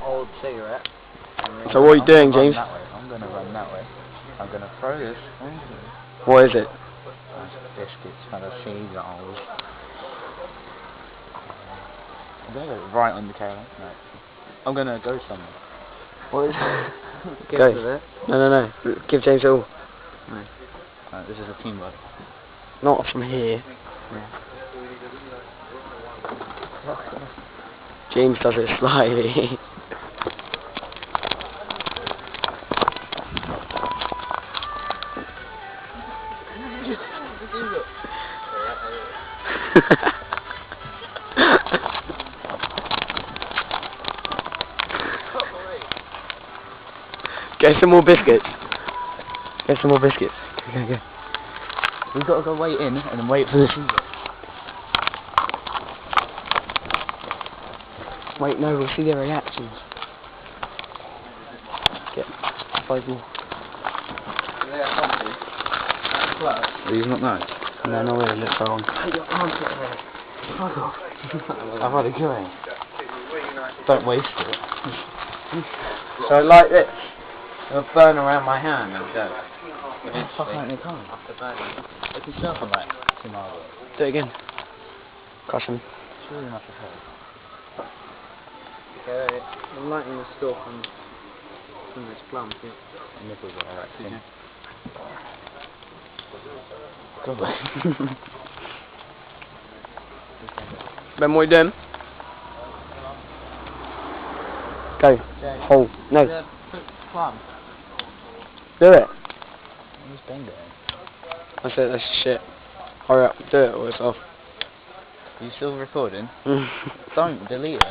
old cigarette. So what are you doing, James? I'm going to run that way. I'm going to throw this. What is it? Biscuits, kind of seagulls. I'm going to go right on the tail. No. I'm going to go somewhere. What is it? Go. No. Give James it all. No. This is a teamwork. Not from here. Yeah. James does it slyly. Get some more biscuits. Get some more biscuits. Go. We've got to go wait in and then wait for the seagull. Wait, no, we'll see their reactions. Get 5 more. Are these not nice? No, not really, let's go on. I've had it going. Don't waste it. So like this, it'll burn around my hand and go. Fuck out they can't. After burning. They can surf on like tomorrow. Do it again. Caution. It's really not the hell. Okay, I'm lighting the stalk on this plum. The nipples are alright. Yeah. Go away. Ben, what are you doing? Go. Hold. No. Plum. Do it. Where's Ben going? That's it, that's shit. Hurry up, do it or it's off. Are you still recording? Don't delete it.